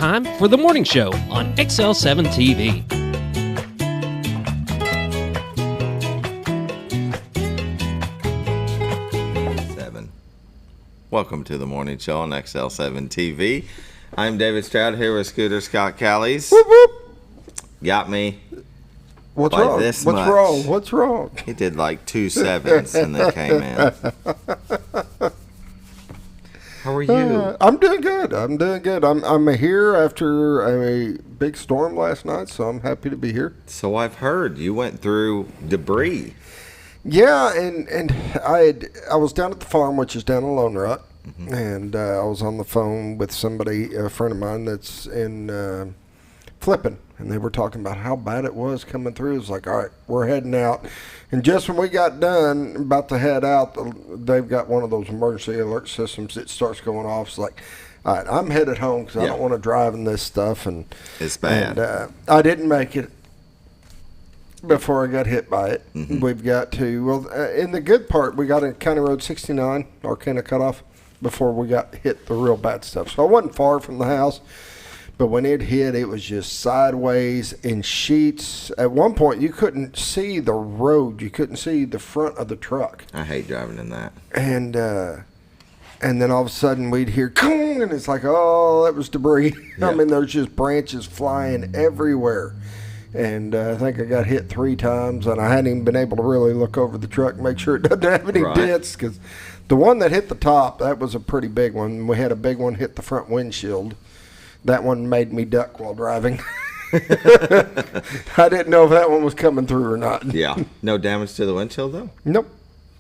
Time for the morning show on XL7-TV. 7. Welcome to the morning show on XL7-TV. I'm David Stroud here with Scooter Scott Callies. Whoop, whoop. Got me. What's by wrong? This What's much. wrong? What's wrong? He did like 2 7s and they came in. How are you? I'm doing good. I'm here after a big storm last night, so I'm happy to be here. So I've heard you went through debris. Yeah, and I was down at the farm, which is down in Lone Rock, and I was on the phone with somebody, a friend of mine that's in Flippin', and they were talking about how bad it was coming through. It was like, all right, we're heading out. And just when we got done, about to head out, they've got one of those emergency alert systems that starts going off. It's like, all right, I'm headed home because I don't want to drive in this stuff. And it's bad. And I didn't make it before I got hit by it. We've got to, well, in the good part, we got in County Road 69, Arcana Cutoff, before we got hit the real bad stuff. So I wasn't far from the house. But when it hit, it was just sideways in sheets. At one point, you couldn't see the road. You couldn't see the front of the truck. I hate driving in that. And then all of a sudden, we'd hear, "Kong," and it's like, oh, that was debris. Yeah. I mean, there's just branches flying everywhere. And I think I got hit 3 times, and I hadn't even been able to really look over the truck and make sure it doesn't have any dents. Because the one that hit the top, that was a pretty big one. We had a big one hit the front windshield. That one made me duck while driving. I didn't know if that one was coming through or not. Yeah. No damage to the windshield, though? Nope.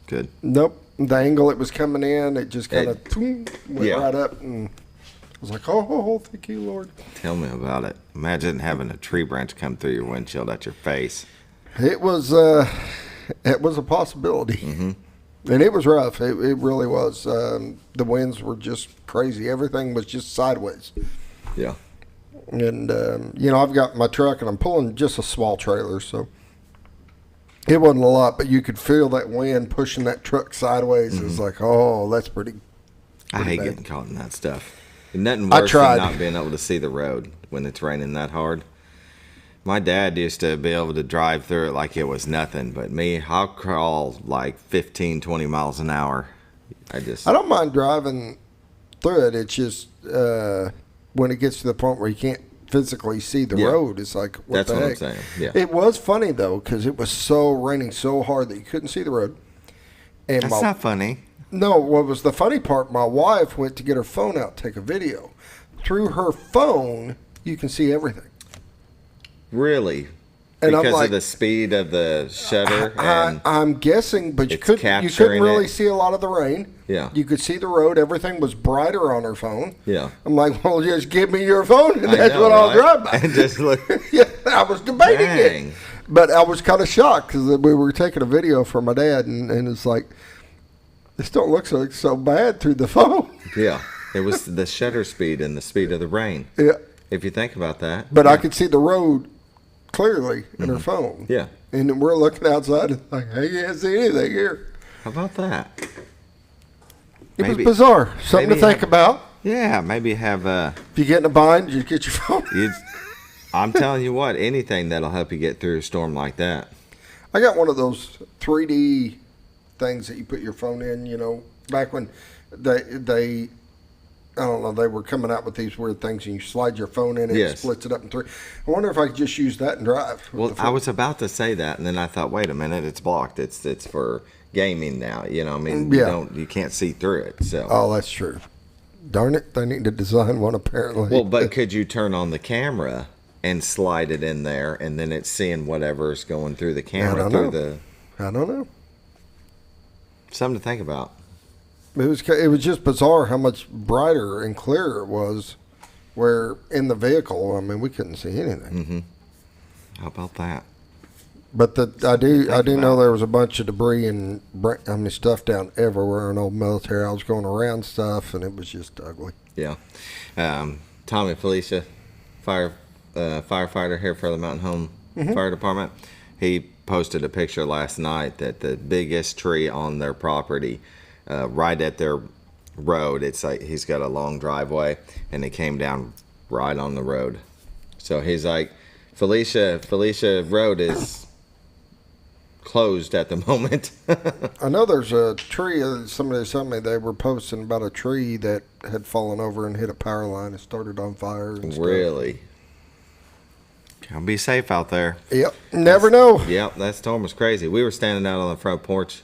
Good. Nope. The angle it was coming in, it just kind of went right up. And I was like, oh, thank you, Lord. Tell me about it. Imagine having a tree branch come through your windshield at your face. It was a possibility. And it was rough. It really was. The winds were just crazy. Everything was just sideways. Yeah. And, I've got my truck, and I'm pulling just a small trailer, so it wasn't a lot, but you could feel that wind pushing that truck sideways. It was like, oh, that's pretty I hate bad. getting caught in that stuff. Nothing worse than not being able to see the road when it's raining that hard. My dad used to be able to drive through it like it was nothing, but me, I'll crawl like 15, 20 miles an hour. I don't mind driving through it. It's just when it gets to the point where you can't physically see the road, it's like, what the heck? That's what I'm saying, yeah. It was funny, though, because it was so raining so hard that you couldn't see the road. And That's not funny. No, what was the funny part, my wife went to get her phone out, take a video. Through her phone, you can see everything. Really? And because of the speed of the shutter? I'm guessing, but you couldn't really see a lot of the rain. Yeah. You could see the road. Everything was brighter on her phone. Yeah. I'm like, well, just give me your phone, and that's what I'll drive by. And just look. Yeah, I was debating it. But I was kind of shocked because we were taking a video for my dad, and it's like, this don't look so bad through the phone. Yeah. It was the shutter speed and the speed of the rain. Yeah. If you think about that. But I could see the road clearly in her phone. Yeah. And we're looking outside and like, I can't see anything here. How about that? It was bizarre. Something to think about. Yeah, maybe have if you get in a bind, you get your phone. I'm telling you what, anything that'll help you get through a storm like that. I got one of those 3D things that you put your phone in, back when they I don't know, they were coming out with these weird things, and you slide your phone in and it splits it up in 3. I wonder if I could just use that and drive. Well, I was about to say that, and then I thought, wait a minute, it's blocked. It's for gaming now. You can't see through it. So. Oh, that's true. Darn it, they need to design one apparently. Well, but could you turn on the camera and slide it in there, and then it's seeing whatever's going through the camera? I don't know. Something to think about. It was just bizarre how much brighter and clearer it was. Where in the vehicle, I mean, we couldn't see anything. How about that? But I do know there was a bunch of debris and stuff down everywhere in old military. I was going around stuff, and it was just ugly. Yeah. Tommy Felicia, firefighter here for the Mountain Home Fire Department, he posted a picture last night that the biggest tree on their property, right at their road, it's like he's got a long driveway, and it came down right on the road. So he's like, Felicia Road is closed at the moment. I know there's a tree. Somebody told me they were posting about a tree that had fallen over and hit a power line and started on fire. And really? Gotta be safe out there. Yep. Never know. Yep, that storm was crazy. We were standing out on the front porch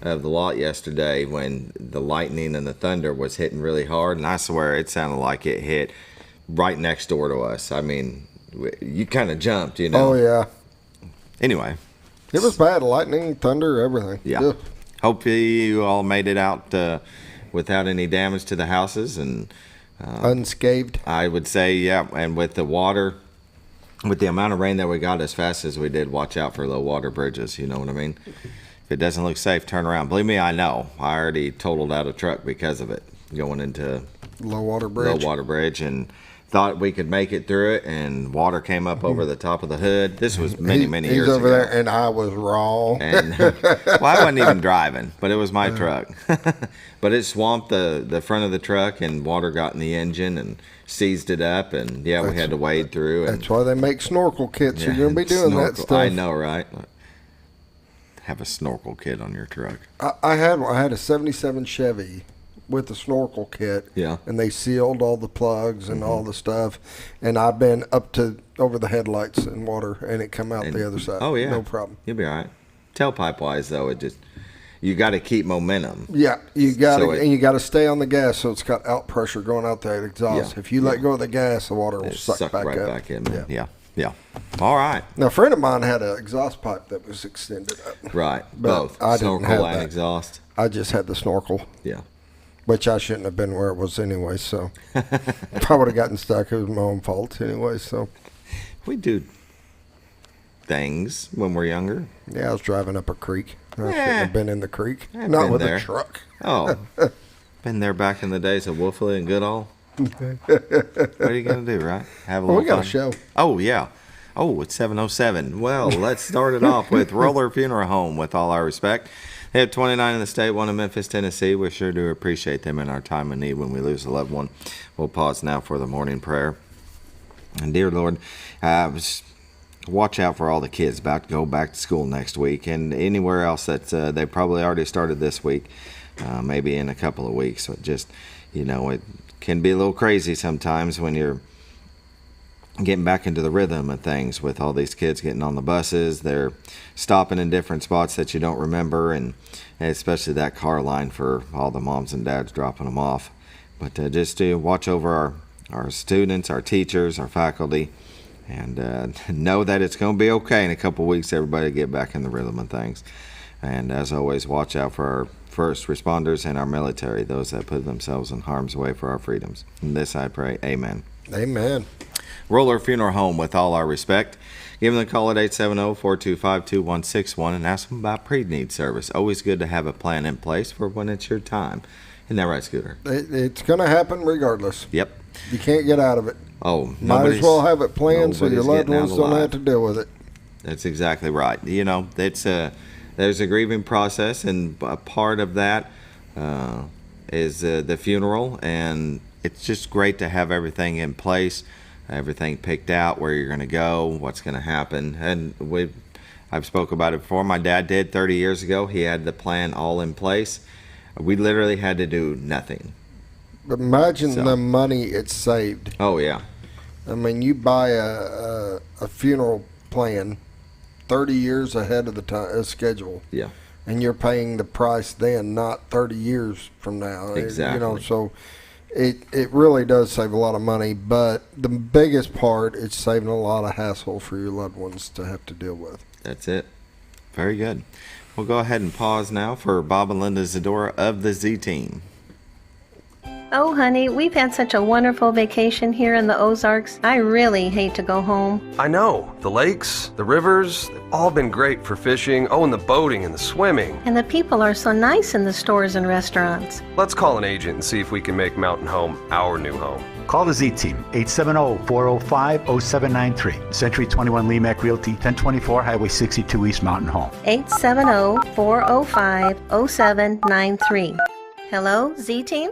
of the lot yesterday when the lightning and the thunder was hitting really hard, and I swear it sounded like it hit right next door to us. I mean, you kind of jumped, you know. Oh, yeah. Anyway. It was bad. Lightning, thunder, everything. Yeah. Ugh. Hopefully you all made it out without any damage to the houses and unscathed. I would say, yeah. And with the water, with the amount of rain that we got as fast as we did, watch out for low water bridges. You know what I mean? If it doesn't look safe, turn around. Believe me, I know. I already totaled out a truck because of it, going into low water bridge, and thought we could make it through it, and water came up over the top of the hood. This was many years ago. He's over there, and I was raw. And well, I wasn't even driving, but it was my truck. But it swamped the front of the truck, and water got in the engine and seized it up, and we had to wade through. And that's why they make snorkel kits. You're going to be doing that stuff. I know, right? Have a snorkel kit on your truck. I had a 77 Chevy with the snorkel kit. Yeah. And they sealed all the plugs and all the stuff. And I've been up to over the headlights in water, and it come out the other side. Oh, yeah. No problem. You'll be all right. Tailpipe-wise, though, you got to keep momentum. Yeah, you got to, and you got to stay on the gas so it's got out pressure going out the exhaust. Yeah. If you let go of the gas, the water will suck back right up. back in. Man. Yeah. All right. Now, a friend of mine had an exhaust pipe that was extended up. Right. But both I didn't have snorkel and that. exhaust. I just had the snorkel. Yeah. Which I shouldn't have been where it was anyway, so if I would have gotten stuck, it was my own fault anyway, so. We do things when we're younger. Yeah, I was driving up a creek. I shouldn't have been in the creek. I've Not been with there. a truck. Oh. Been there back in the days of Wolfley and Goodall. What are you going to do, right? Have a little We got fun? a show. Oh, yeah. Oh, it's 7:07. Well, let's start it off with Roller Funeral Home, with all our respect. They have 29 in the state, one in Memphis, Tennessee. We sure do appreciate them in our time of need when we lose a loved one. We'll pause now for the morning prayer. And dear Lord, watch out for all the kids about to go back to school next week, and anywhere else that they probably already started this week, maybe in a couple of weeks. So just, it can be a little crazy sometimes when you're getting back into the rhythm of things with all these kids getting on the buses. They're stopping in different spots that you don't remember, and especially that car line for all the moms and dads dropping them off. But just to watch over our students, our teachers, our faculty, and know that it's going to be okay in a couple weeks. Everybody get back in the rhythm of things. And as always, watch out for our first responders and our military, those that put themselves in harm's way for our freedoms. In this I pray, amen. Amen. Roller Funeral Home, with all our respect. Give them a call at 870-425-2161 and ask them about pre-need service. Always good to have a plan in place for when it's your time. Isn't that right, Scooter? It's going to happen regardless. Yep. You can't get out of it. Oh, might as well have it planned so your loved ones don't have to deal with it. That's exactly right. It's there's a grieving process, and a part of that is the funeral, and it's just great to have everything in place, everything picked out, where you're going to go, what's going to happen. And I've spoke about it before. My dad did 30 years ago. He had the plan all in place. We literally had to do nothing. Imagine the money it saved. Oh, yeah. I mean, you buy a funeral plan 30 years ahead of the schedule. Yeah. And you're paying the price then, not 30 years from now. Exactly. So it really does save a lot of money, but the biggest part, it's saving a lot of hassle for your loved ones to have to deal with. That's it. Very good. We'll go ahead and pause now for Bob and Linda Zadora of the Z-Team. Oh, honey, we've had such a wonderful vacation here in the Ozarks. I really hate to go home. I know. The lakes, the rivers, they've all been great for fishing. Oh, and the boating and the swimming. And the people are so nice in the stores and restaurants. Let's call an agent and see if we can make Mountain Home our new home. Call the Z-Team, 870-405-0793. Century 21 Lemac Realty, 1024 Highway 62 East Mountain Home. 870-405-0793. Hello, Z-Team?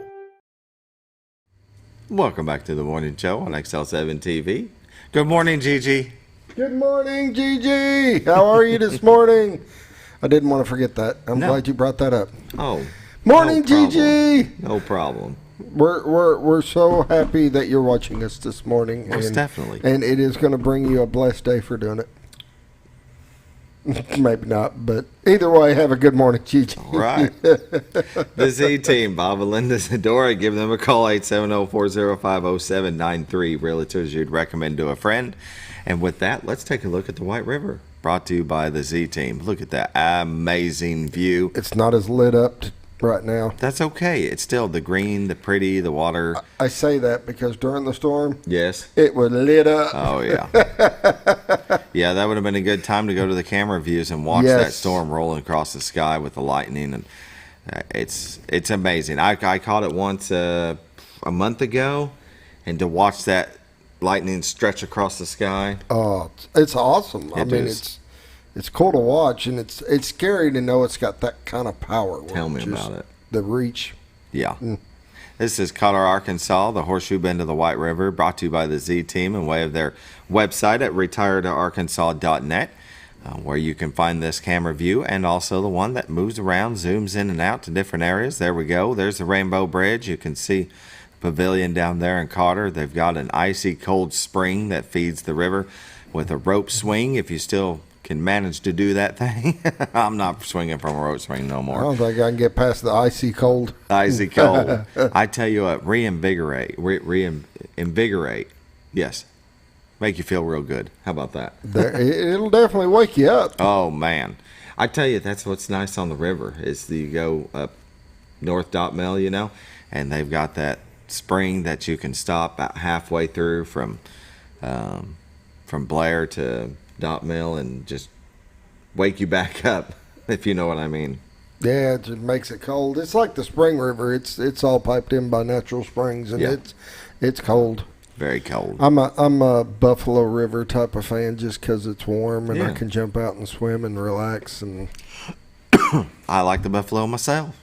Welcome back to the morning show on XL7-TV. Good morning, Gigi. Good morning, Gigi. How are you this morning? I didn't want to forget that. I'm glad you brought that up. Oh. Morning, no Gigi. No problem. We're so happy that you're watching us this morning. Most definitely. And it is going to bring you a blessed day for doing it. Maybe not, but either way, have a good morning, Gigi. All right. The Z Team, Bob and Linda Zadora. Give them a call, 870-405-0793. Realtors you'd recommend to a friend. And with that, let's take a look at the White River, brought to you by the Z Team. Look at that amazing view. It's not as lit up right now. That's okay. It's still the green, the pretty, the water. I say that because during the storm, yes, it was lit up. Oh, yeah. Yeah, that would have been a good time to go to the camera views and watch that storm rolling across the sky with the lightning. And it's amazing. I caught it once a month ago, and to watch that lightning stretch across the sky. Oh, it's awesome. It's cool to watch, and it's scary to know it's got that kind of power. Tell me about it. The reach. Yeah. This is Color, Arkansas, the horseshoe bend of the White River, brought to you by the Z Team in way of their website at retiredarkansas.net, where you can find this camera view and also the one that moves around, zooms in and out to different areas. There we go. There's the Rainbow Bridge. You can see the pavilion down there in Carter. They've got an icy cold spring that feeds the river with a rope swing if you still can manage to do that thing. I'm not swinging from a rope swing no more. I don't think I can get past the icy cold. Icy cold. I tell you what, reinvigorate. Yes. Make you feel real good. How about that? It'll definitely wake you up. Oh, man. I tell you, that's what's nice on the river is you go up North Dot Mill, and they've got that spring that you can stop about halfway through from Blair to Dot Mill and just wake you back up, if you know what I mean. Yeah, it just makes it cold. It's like the Spring River. It's all piped in by natural springs, and it's cold. Very cold. I'm a Buffalo River type of fan just because it's warm and I can jump out and swim and relax. And I like the Buffalo myself,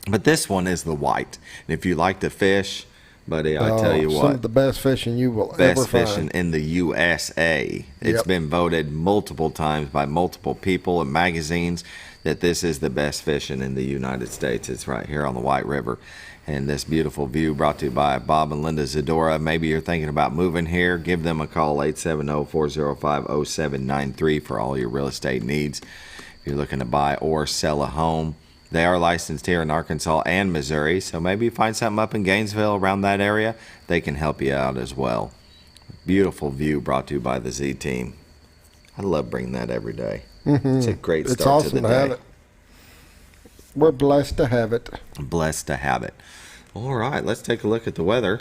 but this one is the white. And if you like to fish, buddy, I tell you what, some of the best fishing you will ever find. Best fishing in the USA. It's been voted multiple times by multiple people and magazines that this is the best fishing in the United States. It's right here on the White River. And this beautiful view brought to you by Bob and Linda Zadora. Maybe you're thinking about moving here. Give them a call, 870-405-0793 for all your real estate needs. If you're looking to buy or sell a home. They are licensed here in Arkansas and Missouri, so maybe you find something up in Gainesville around that area, they can help you out as well. Beautiful view brought to you by the Z Team. I love bringing that every day. It's a great start to the day. To have it. We're blessed to have it. Blessed to have it. All right, let's take a look at the weather.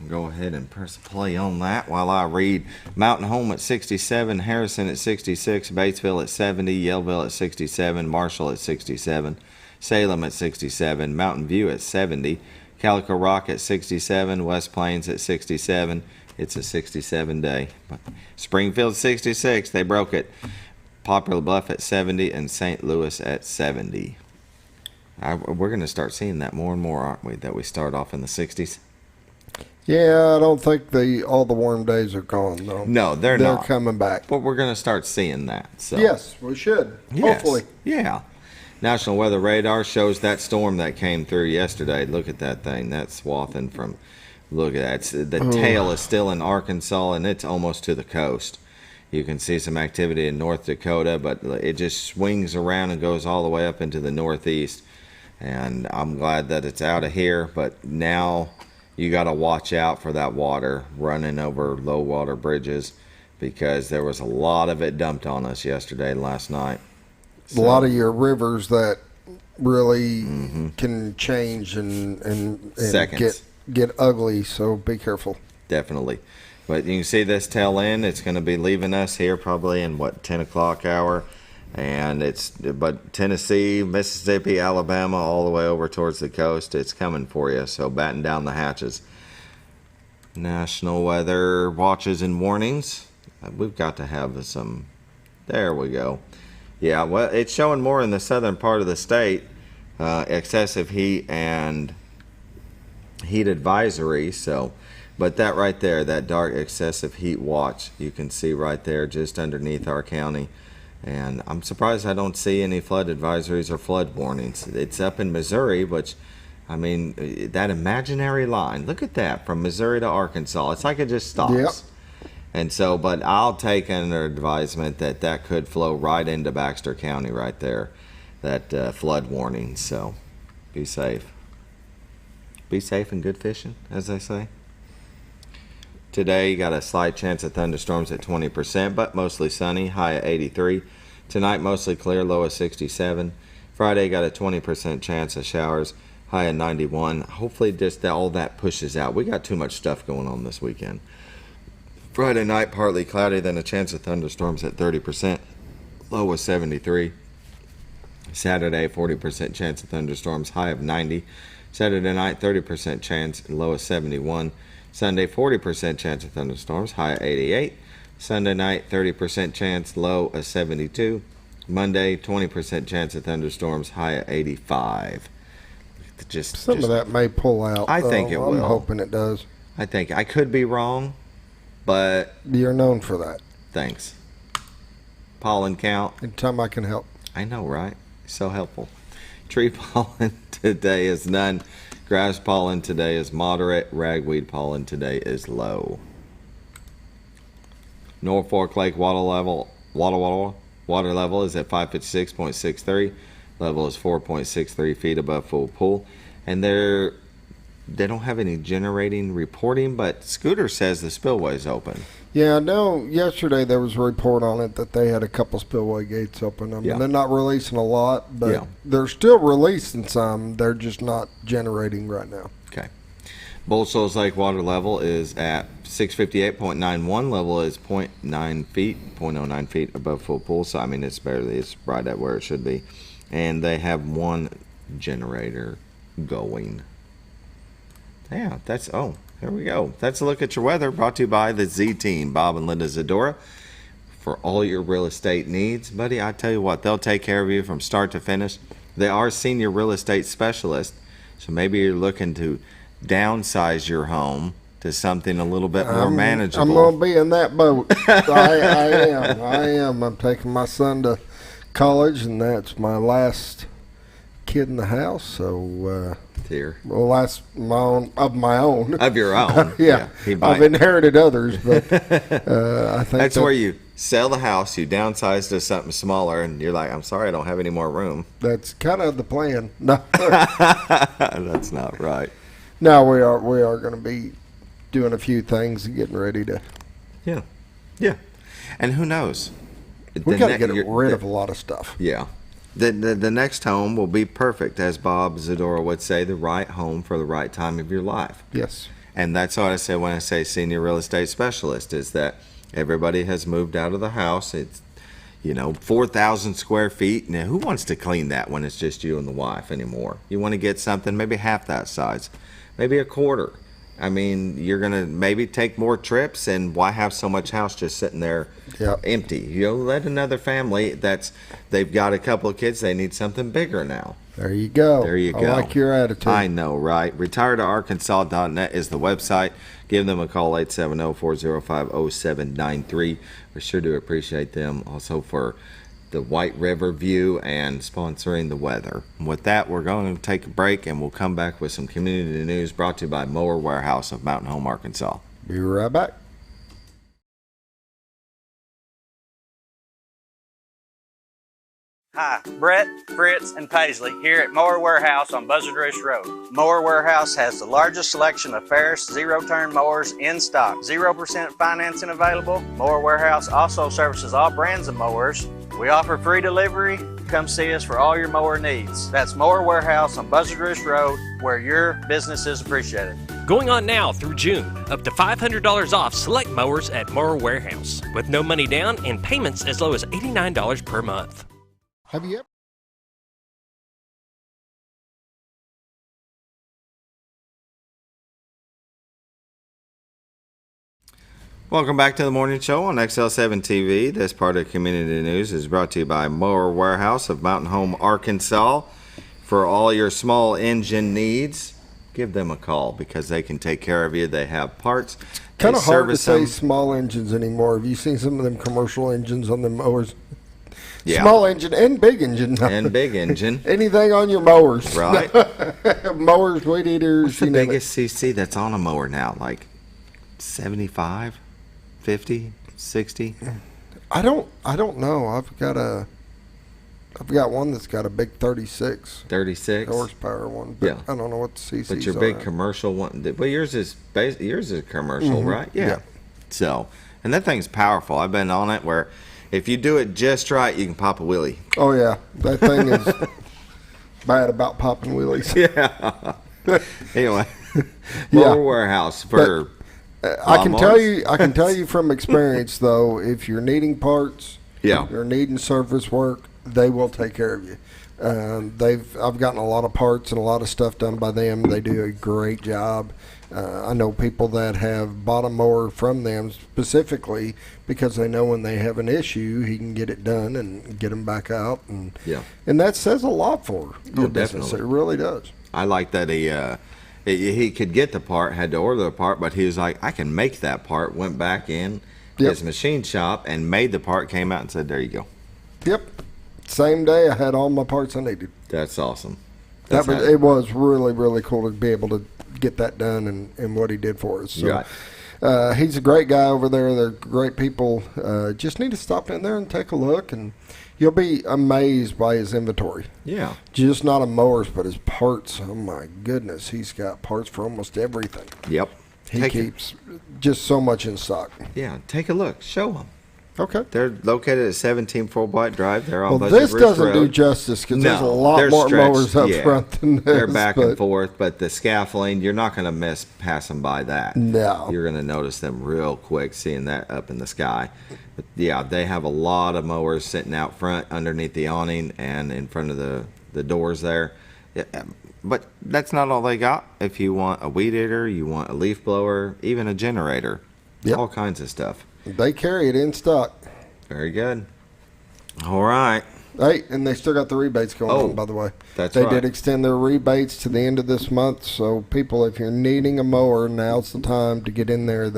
Go ahead and press play on that while I read. Mountain Home at 67, Harrison at 66, Batesville at 70, Yellville at 67, Marshall at 67, Salem at 67, Mountain View at 70, Calico Rock at 67, West Plains at 67. It's a 67 day. Springfield 66, they broke it. Poplar Bluff at 70 and St. Louis at 70. We're going to start seeing that more and more, aren't we? That we start off in the 60s. Yeah, I don't think all the warm days are gone, though. No, they're not. They're coming back. But we're going to start seeing that. So. Yes, we should. Yes. Hopefully. Yeah. National Weather Radar shows that storm that came through yesterday. Look at that thing. That's swathing from, look at that. The tail is still in Arkansas, and it's almost to the coast. You can see some activity in North Dakota, but it just swings around and goes all the way up into the northeast. And I'm glad that it's out of here, but now you got to watch out for that water running over low water bridges because there was a lot of it dumped on us yesterday and last night. So, a lot of your rivers that really can change and get ugly, so be careful. Definitely. But you can see this tail end. It's going to be leaving us here probably in, 10 o'clock hour. And but Tennessee, Mississippi, Alabama, all the way over towards the coast, it's coming for you. So batten down the hatches. National weather watches and warnings. We've got to have some. There we go. Yeah, well, it's showing more in the southern part of the state. Excessive heat and heat advisory. So, but that right there, that dark excessive heat watch, you can see right there just underneath our county. And I'm surprised I don't see any flood advisories or flood warnings. It's up in Missouri, which, I mean, that imaginary line, look at that, from Missouri to Arkansas. It's like it just stops. Yep. And so, but I'll take under advisement that that could flow right into Baxter County right there, that flood warning. So be safe. Be safe and good fishing, as they say. Today, you got a slight chance of thunderstorms at 20%, but mostly sunny, high at 83. Tonight, mostly clear, low at 67. Friday, got a 20% chance of showers, high at 91. Hopefully, just all that pushes out. We got too much stuff going on this weekend. Friday night, partly cloudy, then a chance of thunderstorms at 30%, low of 73. Saturday, 40% chance of thunderstorms, high of 90. Saturday night, 30% chance, low of 71. Sunday, 40% chance of thunderstorms, high of 88. Sunday night, 30% chance, low of 72. Monday, 20% chance of thunderstorms, high of 85. Some of that may pull out. I think it will. I'm hoping it does. I think I could be wrong, but you're known for that. Thanks. Pollen count. Anytime I can help. I know, right? So helpful. Tree pollen today is none. Grass pollen today is moderate. Ragweed pollen today is low. Norfolk Lake water level is at 556.63. Level is 4.63 feet above full pool. And they don't have any generating reporting, but Scooter says the spillway is open. Yeah, I know yesterday there was a report on it that they had a couple spillway gates open. I mean, they're not releasing a lot, but they're still releasing some. They're just not generating right now. Okay. Bull Shoals Lake water level is at 658.91. Level is 0.09 feet above full pool. So, I mean, it's right at where it should be. And they have one generator going. Yeah, here we go. That's a look at your weather, brought to you by the Z Team, Bob and Linda Zadora. For all your real estate needs, buddy, I tell you what, they'll take care of you from start to finish. They are senior real estate specialists, so maybe you're looking to downsize your home to something a little bit more manageable. I'm going to be in that boat. I am. I'm taking my son to college, and that's my last kid in the house, so well, that's of my own. Of your own. Yeah. I've inherited others, but I think that's where you sell the house, you downsize to something smaller, and you're like, I'm sorry, I don't have any more room. That's kind of the plan. No. That's not right. No, we are going to be doing a few things and getting ready to. Yeah. And who knows? We got to get rid of a lot of stuff. Yeah. The next home will be perfect, as Bob Zadora would say, the right home for the right time of your life. Yes. And that's what I say when I say senior real estate specialist, is that everybody has moved out of the house. It's, 4,000 square feet. Now, who wants to clean that when it's just you and the wife anymore? You want to get something maybe half that size, maybe a quarter. I mean, you're going to maybe take more trips, and why have so much house just sitting there empty? Let another family they've got a couple of kids, they need something bigger now. There you go. I like your attitude. I know, right? RetireToArkansas.net is the website. Give them a call, 870-405-0793. We sure do appreciate them also for the White River view and sponsoring the weather. And with that, we're going to take a break, and we'll come back with some community news brought to you by Mower Warehouse of Mountain Home, Arkansas. Be right back. Hi, Brett, Fritz, and Paisley here at Mower Warehouse on Buzzard Roost Road. Mower Warehouse has the largest selection of Ferris zero-turn mowers in stock. 0% financing available. Mower Warehouse also services all brands of mowers. We offer free delivery. Come see us for all your mower needs. That's Mower Warehouse on Buzzard Roost Road, where your business is appreciated. Going on now through June. Up to $500 off select mowers at Mower Warehouse, with no money down and payments as low as $89 per month. Have you ever? Welcome back to the morning show on XL7-TV. This part of Community News is brought to you by Mower Warehouse of Mountain Home, Arkansas. For all your small engine needs, give them a call because they can take care of you. They have parts. Kind of hard to say small engines anymore. Have you seen some of them commercial engines on the mowers? Yeah. Small engine and big engine. And big engine. Anything on your mowers. Right. Mowers, weed eaters. What's the biggest CC that's on a mower now? Like 75, 50, 60? I don't know. I've got one that's got a big 36 horsepower one. But yeah. I don't know what the CC's But your big commercial one, well, yours is commercial, right? Yeah. So, and that thing's powerful. I've been on it where if you do it just right, you can pop a wheelie. Oh yeah, that thing is bad about popping wheelies. Yeah. Anyway, Mower Warehouse for. I can tell you from experience though, if you're needing parts, you're needing service work, they will take care of you. I've gotten a lot of parts and a lot of stuff done by them. They do a great job. I know people that have bought a mower from them specifically because they know when they have an issue, he can get it done and get them back out. And that says a lot for your business. Definitely. It really does. I like that he could get the part, had to order the part, but he was like, I can make that part. Went back in his machine shop and made the part, came out and said, there you go. Yep. Same day I had all my parts I needed. That's awesome. It was really, really cool to be able to get that done and what he did for us. So, he's a great guy over there. They're great people. Just need to stop in there and take a look, and you'll be amazed by his inventory. Yeah. Just not a mowers, but his parts. Oh, my goodness. He's got parts for almost everything. Yep. He keeps just so much in stock. Yeah. Take a look. Show them. Okay. They're located at 17 Fulbright Drive. They're on Buzzard Ridge Road. This doesn't do justice because there's a lot more mowers up front than this. They're back and forth, but the scaffolding, you're not going to miss passing by that. No. You're going to notice them real quick, seeing that up in the sky. But yeah, they have a lot of mowers sitting out front underneath the awning and in front of the doors there. Yeah, but that's not all they got. If you want a weed eater, you want a leaf blower, even a generator, all kinds of stuff. They carry it in stock. Very good. All right. Hey, and they still got the rebates going on, by the way. They did extend their rebates to the end of this month. So, people, if you're needing a mower, now's the time to get in there.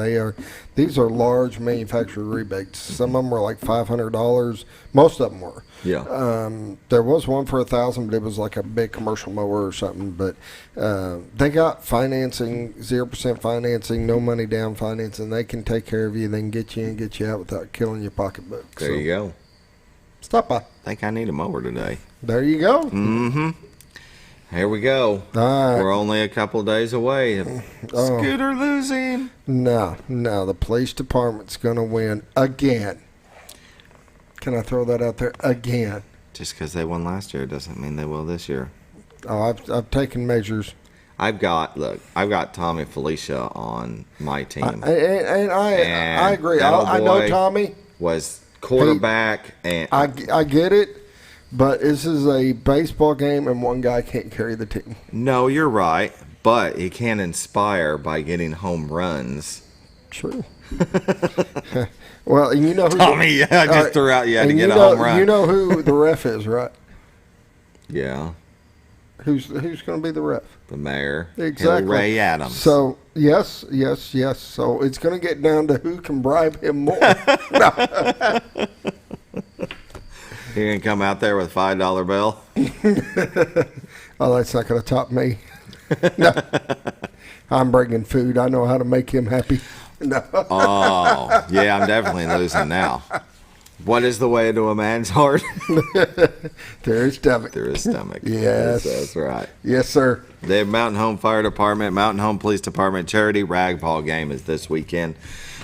These are large manufacturer rebates. Some of them were like $500. Most of them were. Yeah. There was one for $1,000, but it was like a big commercial mower or something. But they got financing, 0% financing, no money down financing. They can take care of you. They can get you in and get you out without killing your pocketbook. There you go. Stop by. I think I need a mower today. There you go. Mm-hmm. Here we go. All right. We're only a couple days away of Scooter losing. No. The police department's going to win again. Can I throw that out there? Again. Just because they won last year doesn't mean they will this year. Oh, I've taken measures. I've got Tommy Felicia on my team. And I agree. I know Tommy was quarterback, and I get it, but this is a baseball game, and one guy can't carry the team. No, you're right, but he can inspire by getting home runs. True. Well, you know who Tommy, I just threw out you had to get a home run. You know who the ref is, right? Yeah. Who's going to be the ref? The mayor. Exactly. Ray Adams. So, yes. So, it's going to get down to who can bribe him more. You're going to come out there with a $5 bill? Oh, that's not going to top me. No. I'm bringing food. I know how to make him happy. No. Oh, yeah, I'm definitely losing now. What is the way to a man's heart? There is stomach. There is stomach. Yes. That's right. Yes, sir. The Mountain Home Fire Department, Mountain Home Police Department charity rag ball game is this weekend.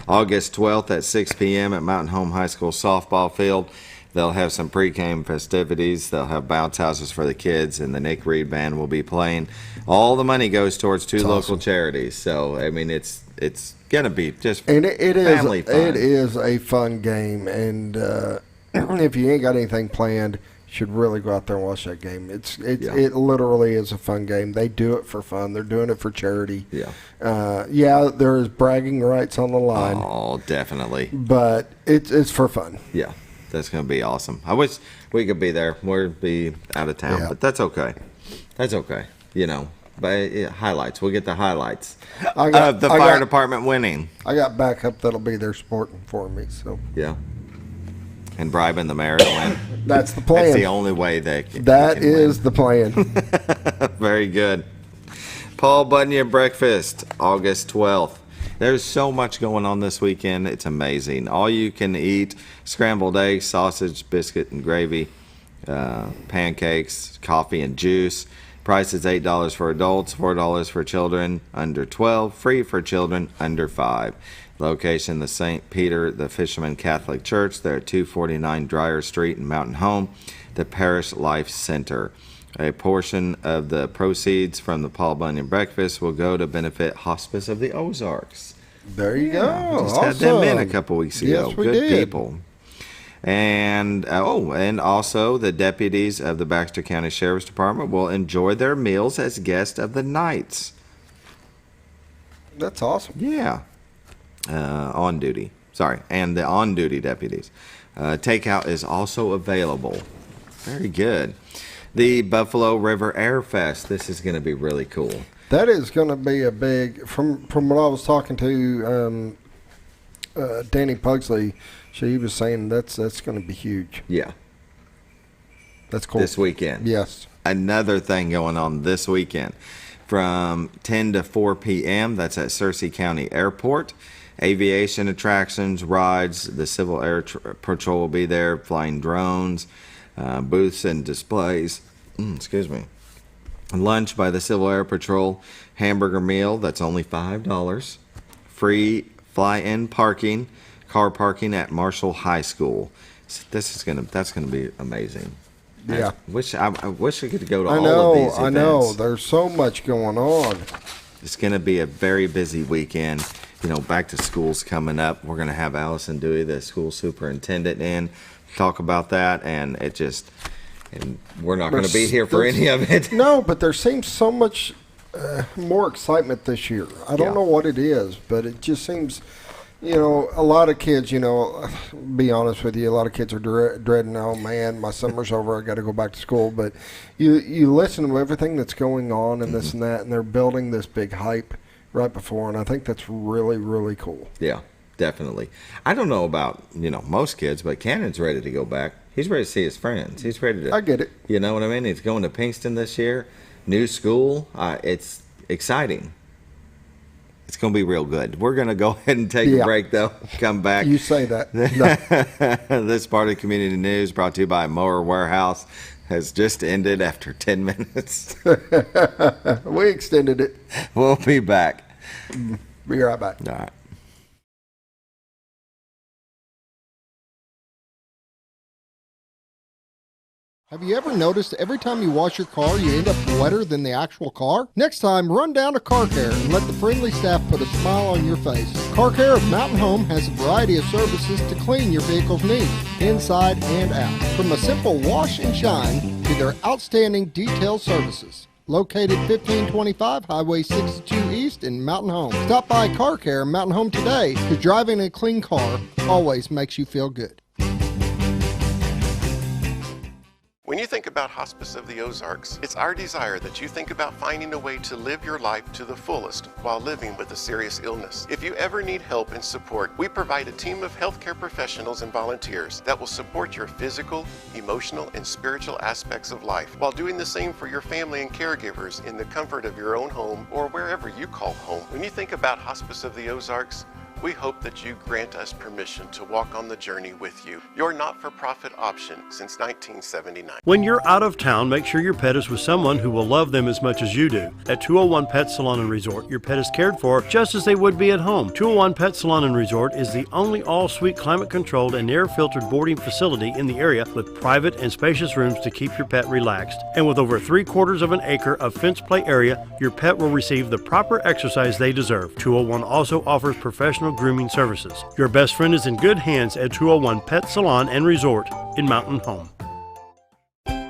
August 12th at 6 p.m. at Mountain Home High School softball field. They'll have some pre-game festivities. They'll have bounce houses for the kids, and the Nick Reed Band will be playing. All the money goes towards two local charities. So, I mean, it's going to be just family fun. It is a fun game, and if you ain't got anything planned, you should really go out there and watch that game. It literally is a fun game. They do it for fun. They're doing it for charity. Yeah. There is bragging rights on the line. Oh, definitely. But it's for fun. Yeah. That's going to be awesome. I wish we could be there. We'll be out of town, but that's okay. That's okay. You know, But highlights. We'll get the highlights of the fire department winning. I got backup that'll be there supporting for me. So yeah, and bribing the mayor to win. That's the plan. That's the only way they can. That is the plan. Very good. Paul Bunyan Breakfast, August 12th. There's so much going on this weekend. It's amazing. All you can eat: scrambled eggs, sausage, biscuit, and gravy, pancakes, coffee, and juice. Price is $8 for adults, $4 for children under 12, free for children under 5. Location: the St. Peter the Fisherman Catholic Church. They're at 249 Dreyer Street in Mountain Home, the Parish Life Center. A portion of the proceeds from the Paul Bunyan Breakfast will go to benefit Hospice of the Ozarks. There you go. Just had them in a couple weeks ago. Yes, we Good did. people. And and also the deputies of the Baxter County Sheriff's Department will enjoy their meals as guests of the nights. That's awesome. Yeah. On duty. Sorry. And the on-duty deputies. Takeout is also available. Very good. The Buffalo River Air Fest. This is going to be really cool. That is going to be a big, from what I was talking to Danny Pugsley, she was saying that's going to be huge. Yeah. That's cool. This weekend. Yes. Another thing going on this weekend. From 10 to 4 p.m., that's at Searcy County Airport. Aviation attractions, rides, the Civil Air Patrol will be there, flying drones, booths and displays. Excuse me. Lunch by the Civil Air Patrol, hamburger meal, that's only $5. Free fly-in parking, car parking at Marshall High School. So that's gonna be amazing. Yeah. I wish I could go to all of these events. I know. There's so much going on. It's going to be a very busy weekend. You know, back to school's coming up. We're going to have Allyson Dewey, the school superintendent, in talk about that, and we're not going to be here for any of it. No, but there seems so much more excitement this year. I don't know what it is, but it just seems, a lot of kids, be honest with you, a lot of kids are dreading, oh man, my summer's over, I got to go back to school. But you listen to everything that's going on and this and that, and they're building this big hype right before, and I think that's really, really cool. Yeah, definitely. I don't know about, most kids, but Cannon's ready to go back. He's ready to see his friends. He's ready to. I get it. You know what I mean? He's going to Pinkston this year. New school. It's exciting. It's going to be real good. We're going to go ahead and take a break, though. Come back. You say that. No. This part of Community News brought to you by Mower Warehouse has just ended after 10 minutes. We extended it. We'll be back. Be right back. All right. Have you ever noticed every time you wash your car, you end up wetter than the actual car? Next time, run down to Car Care and let the friendly staff put a smile on your face. Car Care of Mountain Home has a variety of services to clean your vehicle's needs, inside and out. From a simple wash and shine to their outstanding detailed services. Located 1525 Highway 62 East in Mountain Home. Stop by Car Care Mountain Home today, because driving a clean car always makes you feel good. When you think about Hospice of the Ozarks, it's our desire that you think about finding a way to live your life to the fullest while living with a serious illness. If you ever need help and support, we provide a team of healthcare professionals and volunteers that will support your physical, emotional, and spiritual aspects of life while doing the same for your family and caregivers in the comfort of your own home or wherever you call home. When you think about Hospice of the Ozarks, we hope that you grant us permission to walk on the journey with you. Your not-for-profit option since 1979. When you're out of town, make sure your pet is with someone who will love them as much as you do. At 201 Pet Salon and Resort, your pet is cared for just as they would be at home. 201 Pet Salon and Resort is the only all-suite climate-controlled and air-filtered boarding facility in the area with private and spacious rooms to keep your pet relaxed. And with over 3/4 of an acre of fenced play area, your pet will receive the proper exercise they deserve. 201 also offers professional grooming services. Your best friend is in good hands at 201 Pet Salon and Resort in Mountain Home.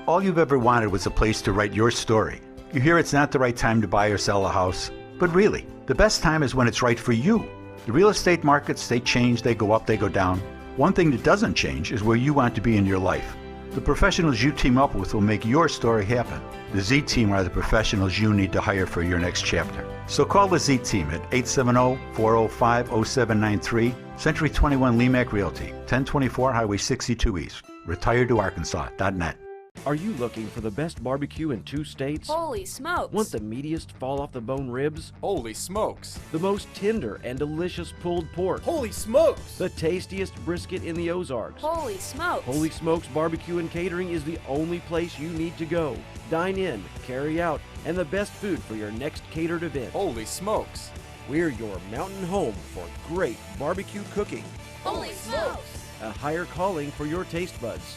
All you've ever wanted was a place to write your story. You hear it's not the right time to buy or sell a house, but really, the best time is when it's right for you. The real estate markets, they change, they go up, they go down. One thing that doesn't change is where you want to be in your life. The professionals you team up with will make your story happen. The Z Team are the professionals you need to hire for your next chapter. So call the Z Team at 870-405-0793, Century 21 Lemac Realty, 1024 Highway 62 East. retiredtoarkansas.net. Are you looking for the best barbecue in 2 states? Holy smokes! Want the meatiest fall-off-the-bone ribs? Holy smokes! The most tender and delicious pulled pork? Holy smokes! The tastiest brisket in the Ozarks? Holy smokes! Holy Smokes Barbecue and Catering is the only place you need to go. Dine in, carry out, and the best food for your next catered event. Holy smokes! We're your mountain home for great barbecue cooking. Holy smokes! A higher calling for your taste buds.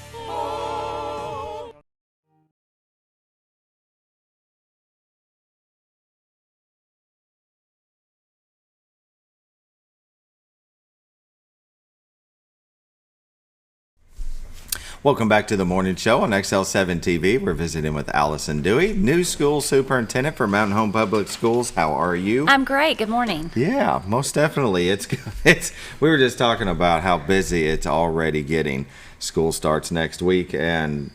Welcome back to the morning show on XL7-TV. We're visiting with Allyson Dewey, new school superintendent for Mountain Home Public Schools. How are you? I'm great. Good morning. Yeah, most definitely. It's we were just talking about how busy it's already getting. School starts next week, and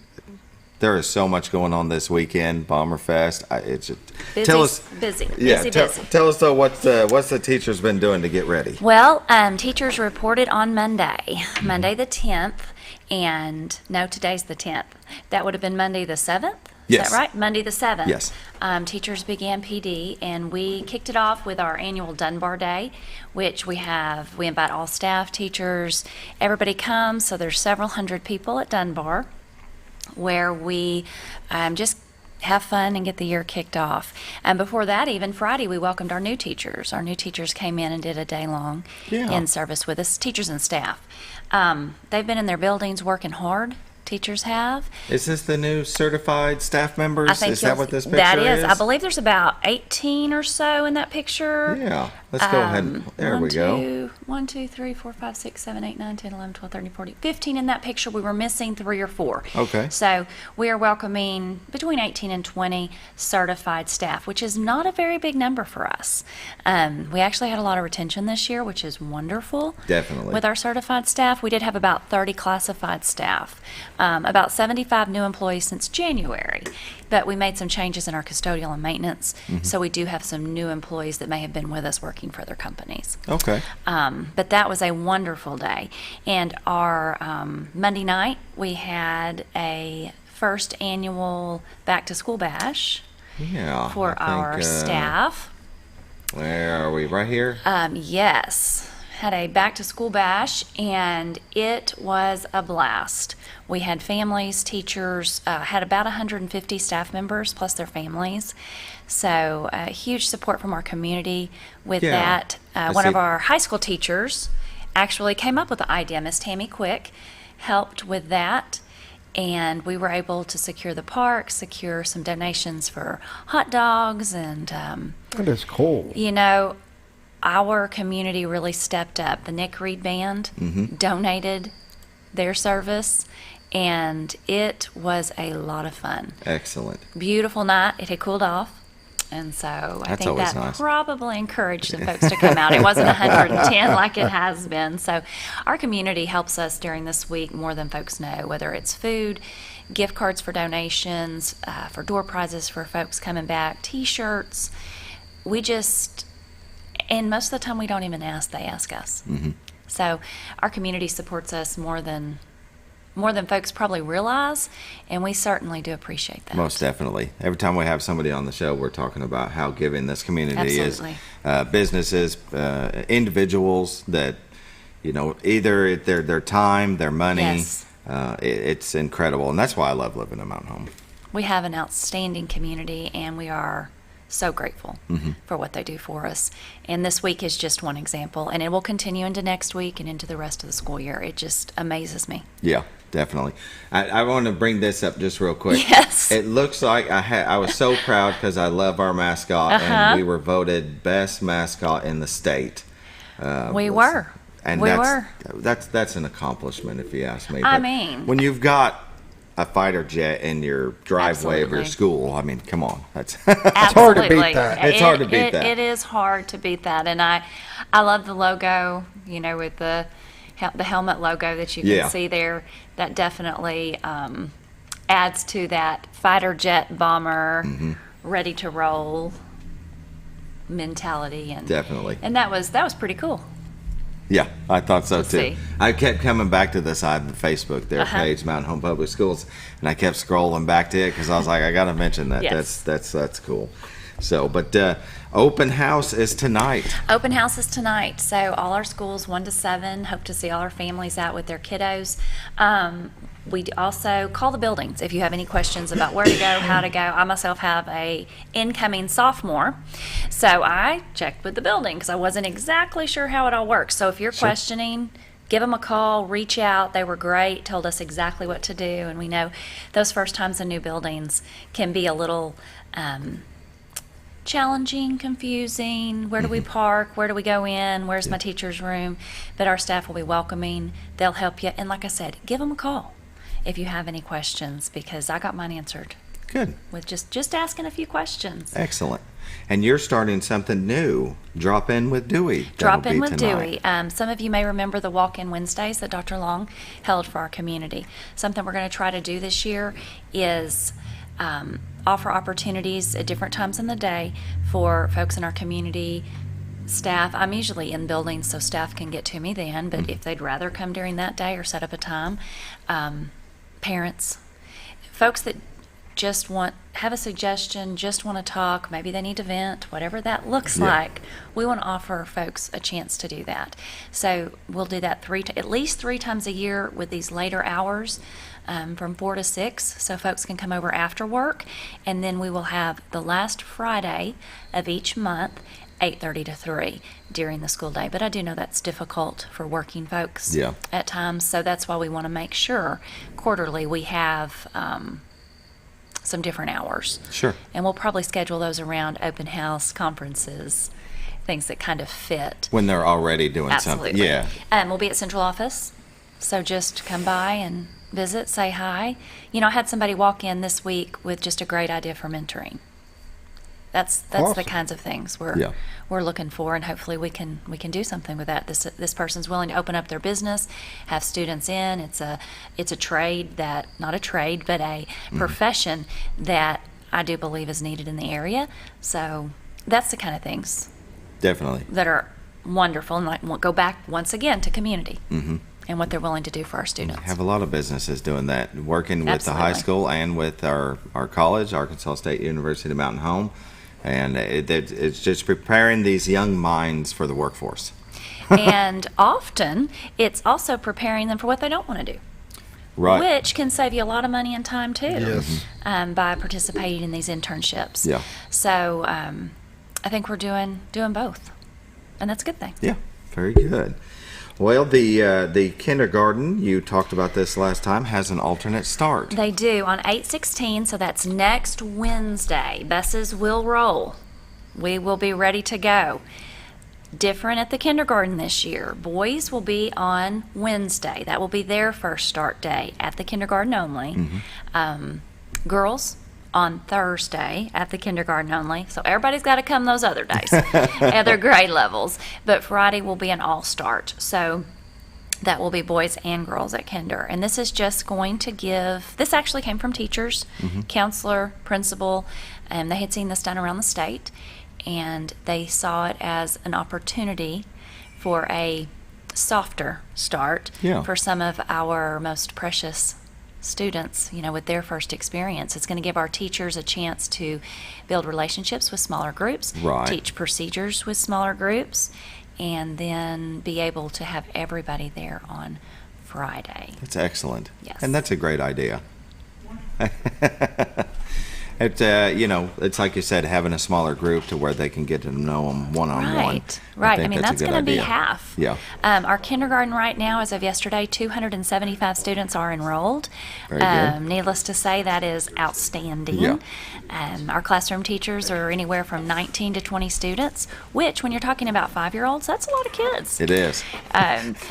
there is so much going on this weekend. Bomberfest. It's just, tell us. Busy. Yeah, Busy. Tell us though what's the teachers been doing to get ready. Well, teachers reported on Monday the 10th. And no, today's the 10th. That would have been Monday the 7th? Yes. Is that right? Monday the 7th. Yes. Teachers began PD, and we kicked it off with our annual Dunbar Day, which we invite all staff, teachers, everybody comes. So there's several hundred people at Dunbar where we just have fun and get the year kicked off. And before that, even Friday, we welcomed our new teachers. Our new teachers came in and did a day long in service with us, teachers and staff. They've been in their buildings working hard. Teachers have. Is this the new certified staff members? I think is that what this picture that is? is? I believe there's about 18 or so in that picture. Yeah. Let's go ahead. There we go. 1, 2, 3, 4, 5, 6, 7, 8, 9, 10, 11, 12, 13, 14, 15 in that picture. We were missing 3 or 4. Okay. So we are welcoming between 18 and 20 certified staff, which is not a very big number for us. We actually had a lot of retention this year, which is wonderful. Definitely. With our certified staff, we did have about 30 classified staff, about 75 new employees since January. But we made some changes in our custodial and maintenance, so we do have some new employees that may have been with us working for other companies. Okay. But that was a wonderful day. And our Monday night, we had a first annual back-to-school bash for our staff. Where are we? Right here? Yes. Had a back-to-school bash, and it was a blast. We had families, teachers, had about 150 staff members plus their families. So huge support from our community with that. One of our high school teachers actually came up with the idea. Miss Tammy Quick helped with that, and we were able to secure the park, secure some donations for hot dogs, and that is cool. You know, our community really stepped up. The Nick Reed Band donated their service, and it was a lot of fun. Excellent. Beautiful night. It had cooled off, and so I think that nice. Probably encouraged some folks to come out. It wasn't 110 like it has been. So our community helps us during this week more than folks know, whether it's food, gift cards for donations, for door prizes for folks coming back, T-shirts. And most of the time we don't even ask, they ask us. So our community supports us more than folks probably realize, and we certainly do appreciate that. Most definitely. Every time we have somebody on the show, we're talking about how giving this community Absolutely. is. Businesses, individuals that, either their time, their money. Yes. It's incredible, and that's why I love living in Mountain Home. We have an outstanding community, and we are so grateful for what they do for us. And this week is just one example, and it will continue into next week and into the rest of the school year. It just amazes me. Yeah, definitely. I want to bring this up just real quick. Yes. It looks like I was so proud because I love our mascot, and we were voted best mascot in the state. We were. And that's an accomplishment, if you ask me. I mean, when you've got a fighter jet in your driveway of your Absolutely. school, I mean, come on, that's It's hard to beat that. It's hard to beat that. It is hard to beat that, and I love the logo, with the the helmet logo that you can see there, that definitely adds to that fighter jet bomber ready to roll mentality. And definitely. And that was pretty cool. Yeah, I thought so Let's too. see. I kept coming back to the side of the Facebook, their page, Mountain Home Public Schools, and I kept scrolling back to it because I was like, I got to mention that. Yes. That's cool. So, but open house is tonight. Open house is tonight. So all our schools 1 to 7. Hope to see all our families out with their kiddos. We also call the buildings if you have any questions about where to go, how to go. I myself have a incoming sophomore, so I checked with the building because I wasn't exactly sure how it all works. So if you're questioning, give them a call, reach out. They were great, told us exactly what to do, and we know those first times in new buildings can be a little challenging, confusing. Where do we park? Where do we go in? Where's my teacher's room? But our staff will be welcoming. They'll help you. And like I said, give them a call if you have any questions, because I got mine answered. Good. With just asking a few questions. Excellent. And you're starting something new. Drop in with Dewey. Drop That'll in be with tonight. Dewey. Some of you may remember the walk-in Wednesdays that Dr. Long held for our community. Something we're going to try to do this year is offer opportunities at different times in the day for folks in our community, staff. I'm usually in buildings so staff can get to me then, but if they'd rather come during that day or set up a time, parents, folks that just have a suggestion, just want to talk, maybe they need to vent, whatever that looks like, we want to offer folks a chance to do that. So we'll do that at least 3 times a year with these later hours, from 4 to 6, so folks can come over after work, and then we will have the last Friday of each month, 8:30 to 3 during the school day. But I do know that's difficult for working folks at times, so that's why we want to make sure quarterly we have some different hours. Sure. And we'll probably schedule those around open house, conferences, things that kind of fit. When they're already doing something. Yeah. We'll be at central office, so just come by and visit, say hi. You know, I had somebody walk in this week with just a great idea for mentoring. That's Awesome. the kinds of things we're looking for, and hopefully we can do something with that. This person's willing to open up their business, have students in. It's a trade that, not a trade, but a profession that I do believe is needed in the area. So that's the kind of things Definitely. that are wonderful, and like we'll go back once again to community. And what they're willing to do for our students. Have a lot of businesses doing that, working with the high school and with our college, Arkansas State University Mountain Home. And it's just preparing these young minds for the workforce. And often, it's also preparing them for what they don't want to do. Right. Which can save you a lot of money and time, too, Yes. By participating in these internships. Yeah. So I think we're doing both. And that's a good thing. Yeah, very good. Well, the kindergarten, you talked about this last time, has an alternate start. They do on 8/16, so that's next Wednesday. Buses will roll. We will be ready to go. Different at the kindergarten this year. Boys will be on Wednesday. That will be their first start day at the kindergarten only. Girls on Thursday at the kindergarten only. So everybody's got to come those other days at their grade levels. But Friday will be an all-start. So that will be boys and girls at kinder. And this is just going to this actually came from teachers, counselor, principal, and they had seen this done around the state. And they saw it as an opportunity for a softer start for some of our most precious students, with their first experience. It's going to give our teachers a chance to build relationships with smaller groups, teach procedures with smaller groups, and then be able to have everybody there on Friday. That's excellent. Yes. And that's a great idea. It's like you said, having a smaller group to where they can get to know them one-on-one. Right. I mean, that's going to be half. Yeah. Our kindergarten right now, as of yesterday, 275 students are enrolled. Very good. Needless to say, that is outstanding. Yeah. Our classroom teachers are anywhere from 19 to 20 students, which, when you're talking about 5-year-olds, that's a lot of kids. It is.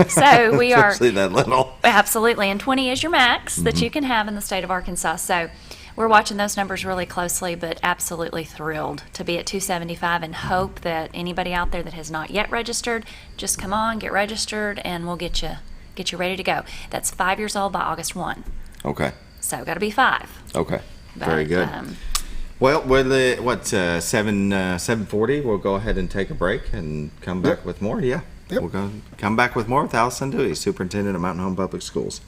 So we are... Especially that little. Absolutely. And 20 is your max that you can have in the state of Arkansas. So we're watching those numbers really closely, but absolutely thrilled to be at 275 and hope that anybody out there that has not yet registered, just come on, get registered, and we'll get you get you ready to go. That's 5 years old by August 1. Okay. So got to be 5. Okay. But, Very good. Well, with 7:40, we'll go ahead and take a break and come back with more. Yeah. Yep. We'll go come back with more with Allyson Dewey, Superintendent of Mountain Home Public Schools.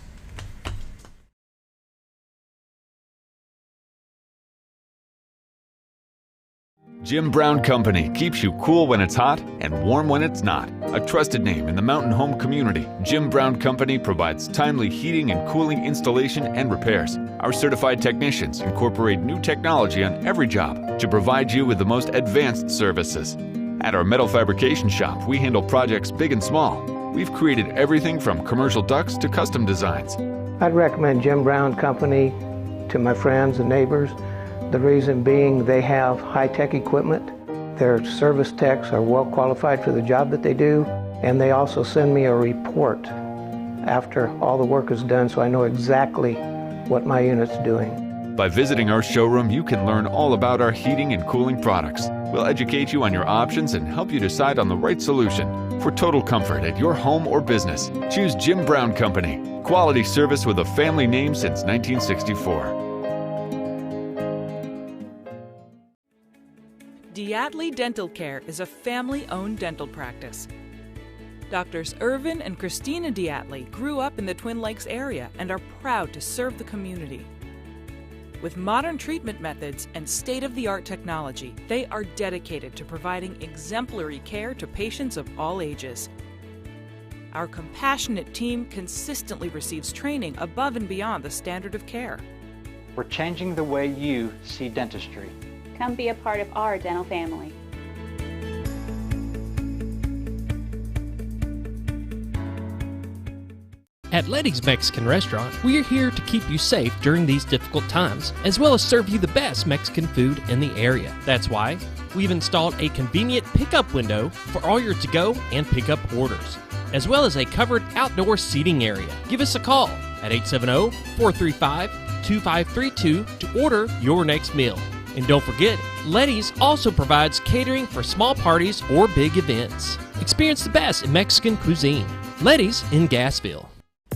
Jim Brown Company keeps you cool when it's hot and warm when it's not. A trusted name in the mountain home community, Jim Brown Company provides timely heating and cooling installation and repairs. Our certified technicians incorporate new technology on every job to provide you with the most advanced services. At our metal fabrication shop, we handle projects big and small. We've created everything from commercial ducts to custom designs. I'd recommend Jim Brown Company to my friends and neighbors. The reason being they have high-tech equipment. Their service techs are well qualified for the job that they do, and they also send me a report after all the work is done so I know exactly what my unit's doing. By visiting our showroom, you can learn all about our heating and cooling products. We'll educate you on your options and help you decide on the right solution. For total comfort at your home or business, choose Jim Brown Company. Quality service with a family name since 1964. Diatley Dental Care is a family-owned dental practice. Doctors Irvin and Christina Diatley grew up in the Twin Lakes area and are proud to serve the community. With modern treatment methods and state-of-the-art technology, they are dedicated to providing exemplary care to patients of all ages. Our compassionate team consistently receives training above and beyond the standard of care. We're changing the way you see dentistry. Come be a part of our dental family. At Letty's Mexican Restaurant, we are here to keep you safe during these difficult times, as well as serve you the best Mexican food in the area. That's why we've installed a convenient pickup window for all your to-go and pickup orders, as well as a covered outdoor seating area. Give us a call at 870-435-2532 to order your next meal. And don't forget, Letty's also provides catering for small parties or big events. Experience the best in Mexican cuisine. Letty's in Gassville.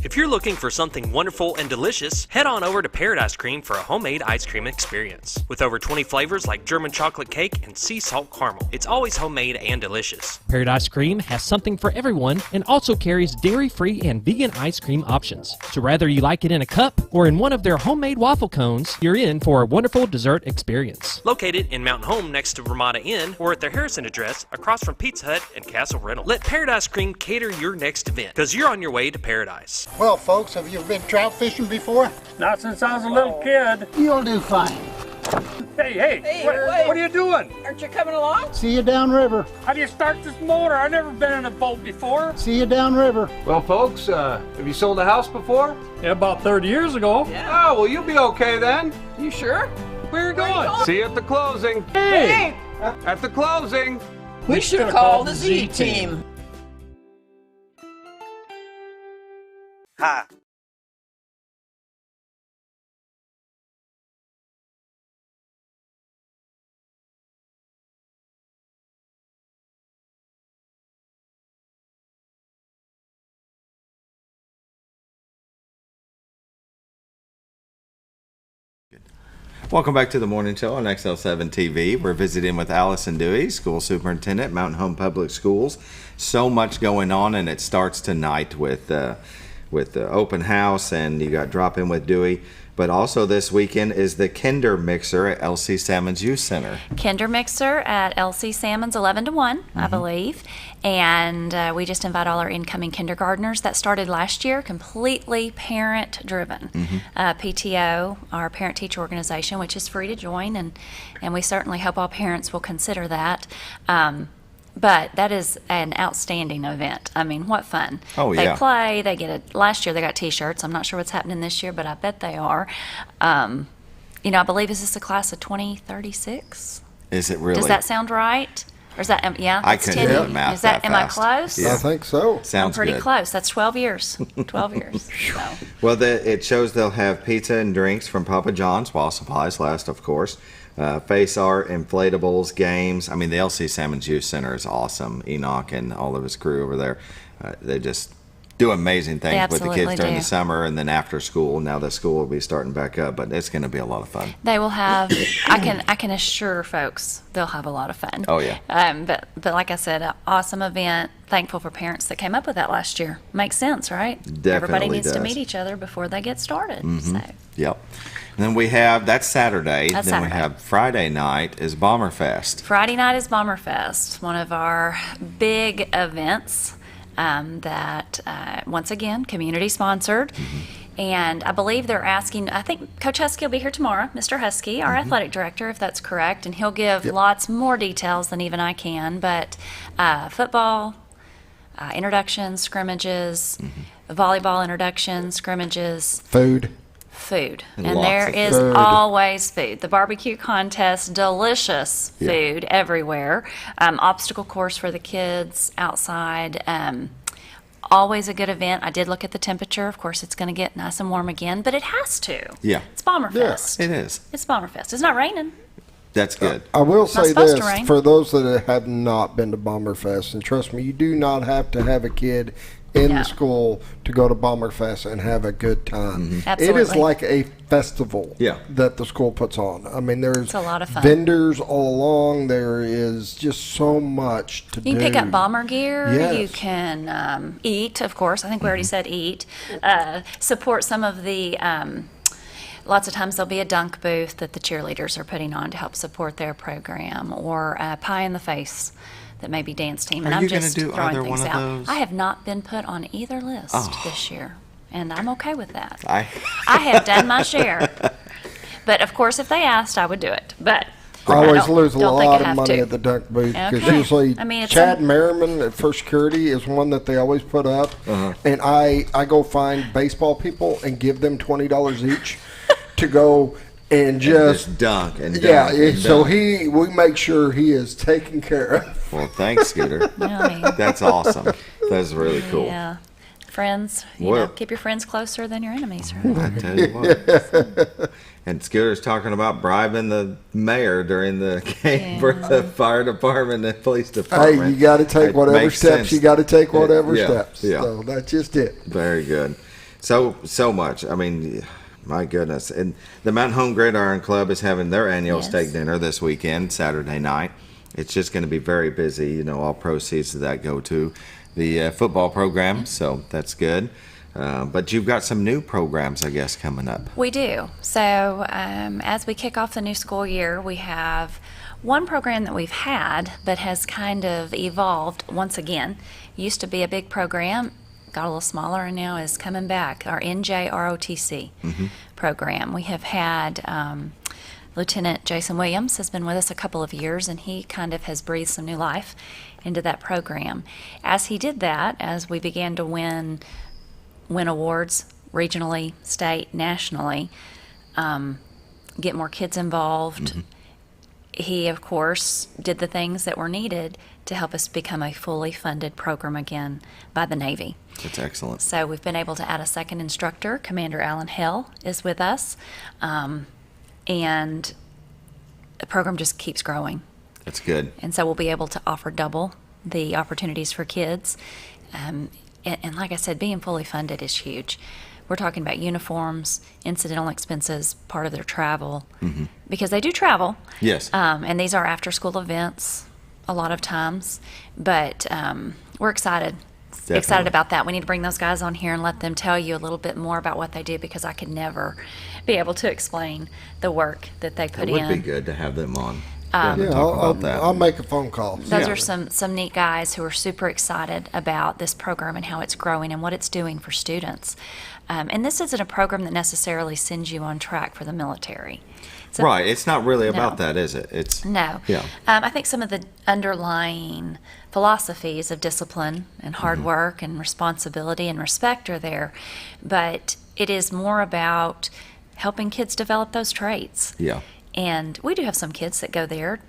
If you're looking for something wonderful and delicious, head on over to Paradise Cream for a homemade ice cream experience. With over 20 flavors like German chocolate cake and sea salt caramel, it's always homemade and delicious. Paradise Cream has something for everyone and also carries dairy-free and vegan ice cream options. So whether you like it in a cup or in one of their homemade waffle cones, you're in for a wonderful dessert experience. Located in Mountain Home next to Ramada Inn or at their Harrison address across from Pizza Hut and Castle Rental. Let Paradise Cream cater your next event, because you're on your way to paradise. Well, folks, have you been trout fishing before? Not since I was a little kid. You'll do fine. Hey, what are you doing? Aren't you coming along? See you downriver. How do you start this motor? I've never been in a boat before. See you downriver. Well, folks, have you sold a house before? Yeah, about 30 years ago. Yeah. Oh, well, you'll be okay then. You sure? Where are you going? See you at the closing. Hey! At the closing. We should have called the Z-Team. Hi. Welcome back to the morning show on XL7-TV. We're visiting with Allyson Dewey, School Superintendent, Mountain Home Public Schools. So much going on, and it starts tonight with the open house, and you got drop in with Dewey. But also this weekend is the Kinder Mixer at LC Salmon's Youth Center. Kinder Mixer at LC Salmon's 11 to 1, I believe. And we just invite all our incoming kindergartners. That started last year, completely parent-driven. PTO, our parent-teacher organization, which is free to join, and we certainly hope all parents will consider that. But that is an outstanding event. I mean, what fun. Oh, yeah. They play, they get last year they got T-shirts. I'm not sure what's happening this year, but I bet they are. I believe, is this a class of 2036? Is it really? Does that sound right? Or is that, yeah? I couldn't do the math Is that, that am I fast. close? Yeah. I think so. Sounds I'm pretty good. close. That's 12 years. 12 years. So. Well, it shows they'll have pizza and drinks from Papa John's while supplies last, of course. Face art, inflatables, games. I mean, the LC Salmon's Youth Center is awesome. Enoch and all of his crew over there, do amazing things with the kids absolutely during do. the summer and then after school. Now that school will be starting back up, but it's going to be a lot of fun. They will have. I can assure folks they'll have a lot of fun. Oh, yeah. But like I said, an awesome event. Thankful for parents that came up with that last year. Makes sense, right? Definitely Everybody needs to does. meet each other before they get started. Mm-hmm. So Yep. And then we have, that's Saturday. That's then Saturday. we have Friday night is Bomber Fest. Friday night is Bomber Fest, one of our big events that, once again, community sponsored. And I believe they're asking, I think Coach Husky will be here tomorrow, Mr. Husky, our athletic director, if that's correct, and he'll give lots more details than even I can. But football, introductions, scrimmages, volleyball introductions, scrimmages. Food. And Lots there of is food. always food. The barbecue contest, delicious food everywhere. Obstacle course for the kids outside. Always a good event. I did look at the temperature. Of course, it's going to get nice and warm again, but it has to. Yeah. It's Bomberfest. It is. It's Bomberfest. It's not raining. That's good. I will Not say supposed this to rain. for those that have not been to Bomberfest, and trust me, you do not have to have a kid in No. the school to go to Bomberfest and have a good time. It is Absolutely. like a festival Yeah. that the school puts on. I mean, there's It's a lot of fun. vendors all along. There is just so much to do. You can pick up bomber gear. Yes. You can eat, of course. I think we already said eat. Support some of the. Lots of times there'll be a dunk booth that the cheerleaders are putting on to help support their program, or Pie in the Face that may be dance team. And Are I'm you gonna just do throwing either things one of out. those? I have not been put on either list Oh. this year, and I'm okay with that. I have done my share, but of course, if they asked, I would do it. But I always don't- lose a don't think lot I of have money to. at the dunk booth because Okay. usually I mean, it's Chad some- Merriman at First Security is one that they always put up, and I go find baseball people and give them $20 each to go and just dunk and dunk. yeah. and So dunk. we make sure he is taken care of. Well, thanks, Scooter. That's awesome. That's really cool. Yeah. Friends, you Well- know, keep your friends closer than your enemies, right? I tell you what. And Scooter's talking about bribing the mayor during the game for the fire department and police Hey, department. you got to take It whatever makes steps sense. you got to take. Whatever Yeah, steps. yeah. So that's just it. Very good. So much. I mean, my goodness. And the Mountain Home Gridiron Club is having their annual steak dinner this weekend, Saturday night. It's just going to be very busy. You know, all proceeds of that go to the football program, so that's good. But you've got some new programs, I guess, coming up. We do. So as we kick off the new school year, we have one program that we've had but has kind of evolved once again. Used to be a big program, got a little smaller, and now is coming back, our NJROTC program. We have had Lieutenant Jason Williams has been with us a couple of years, and he kind of has breathed some new life into that program. As he did that, as we began to win awards regionally, state, nationally, get more kids involved, he, of course, did the things that were needed to help us become a fully funded program again by the Navy. That's excellent. So we've been able to add a second instructor. Commander Alan Hell is with us, and the program just keeps growing. That's good. And so we'll be able to offer double the opportunities for kids. And like I said, being fully funded is huge. We're talking about uniforms, incidental expenses, part of their travel, because they do travel. Yes. And these are after-school events a lot of times. But we're excited. Definitely. Excited about that. We need to bring those guys on here and let them tell you a little bit more about what they do, because I could never be able to explain the work that they put It in. would be good to have them on. Yeah, to talk about that. I'll make a phone call. Those are some neat guys who are super excited about this program and how it's growing and what it's doing for students. And this isn't a program that necessarily sends you on track for the military. Right. It's not really No. about that, is it? It's No. Yeah. I think some of the underlying philosophies of discipline and hard work and responsibility and respect are there, but it is more about helping kids develop those traits. Yeah. And we do have some kids that go there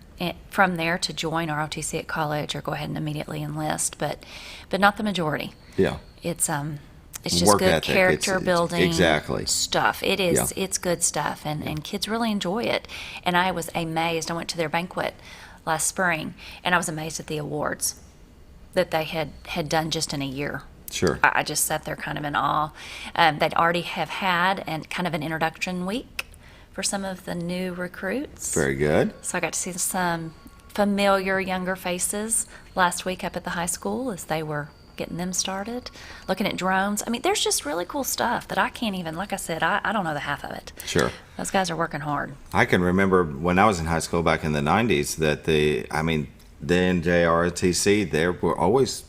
from there to join ROTC at college or go ahead and immediately enlist, but not the majority. Yeah. It's just Work good ethic. character It's building exactly. stuff. It is. Yeah. It's good stuff, and kids really enjoy it. And I was amazed. I went to their banquet last spring, and I was amazed at the awards that they had done just in a year. Sure. I just sat there kind of in awe. They'd already have had kind of an introduction week for some of the new recruits. Very good. So I got to see some familiar younger faces last week up at the high school as they were getting them started, looking at drones. I mean, there's just really cool stuff that I can't even, like I said, I don't know the half of it. Sure. Those guys are working hard. I can remember when I was in high school back in the 90s that then JROTC, there were always,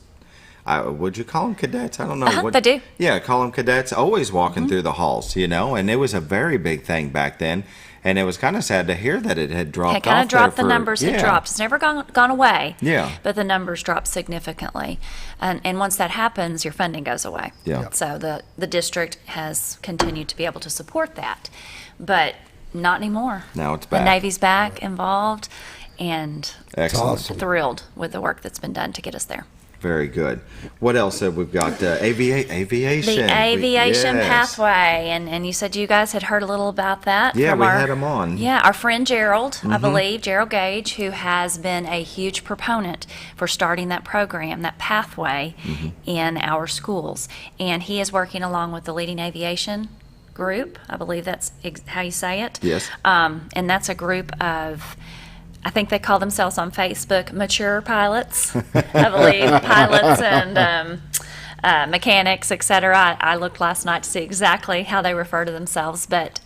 would you call them cadets? I don't know. They do. Yeah, call them cadets, always walking through the halls, and it was a very big thing back then. And it was kind of sad to hear that it had dropped off. It kind of dropped. The numbers had dropped. It's never gone away. Yeah. But the numbers dropped significantly. And once that happens, your funding goes away. Yeah. So the district has continued to be able to support that. But not anymore. Now it's back. The Navy's back involved, and Excellent. Thrilled with the work that's been done to get us there. Very good. What else have we got? Aviation. The aviation Yes. pathway, and you said you guys had heard a little about that. Yeah, from we had him on. Yeah, our friend Gerald, I believe, Gerald Gage, who has been a huge proponent for starting that program, that pathway in our schools. And he is working along with the Leading Aviation Group. I believe that's how you say it. Yes. And that's a group of, I think they call themselves on Facebook mature pilots, I believe, pilots and mechanics, etc. I looked last night to see exactly how they refer to themselves, but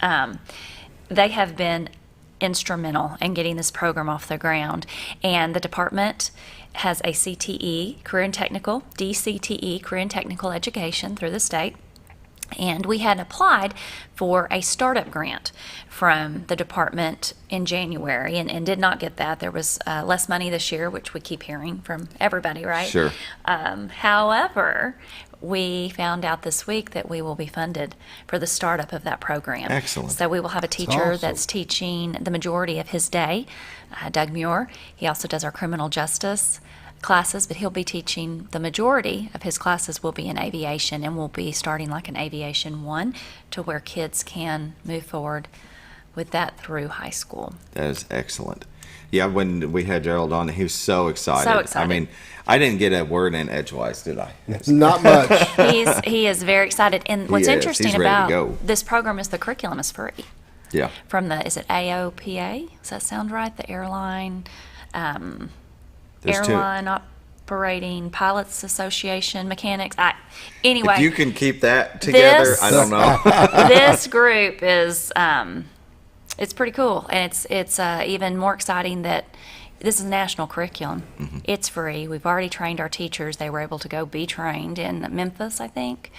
they have been instrumental in getting this program off the ground. And the department has a CTE, Career and Technical, DCTE, Career and Technical Education through the state. And we had applied for a startup grant from the department in January and did not get that. There was less money this year, which we keep hearing from everybody, right? Sure. However, we found out this week that we will be funded for the startup of that program. Excellent. So we will have a teacher that's teaching the majority of his day, Doug Muir. He also does our criminal justice classes, but he'll be teaching the majority of his classes will be in aviation, and we'll be starting like an Aviation 1 to where kids can move forward with that through high school. That is excellent. Yeah, when we had Gerald on, he was so excited. So excited. I mean, I didn't get a word in edgewise, did I? Not much. He is very excited. And what's interesting He's ready to go. about this program is the curriculum is free. Yeah. From is it AOPA? Does that sound right? The airline... There's Airline Operating Pilots Association, Mechanics. Anyway, if you can keep that together, I don't know. This group is it's pretty cool, and it's even more exciting that this is national curriculum. It's free. We've already trained our teachers. They were able to go be trained in Memphis, I think.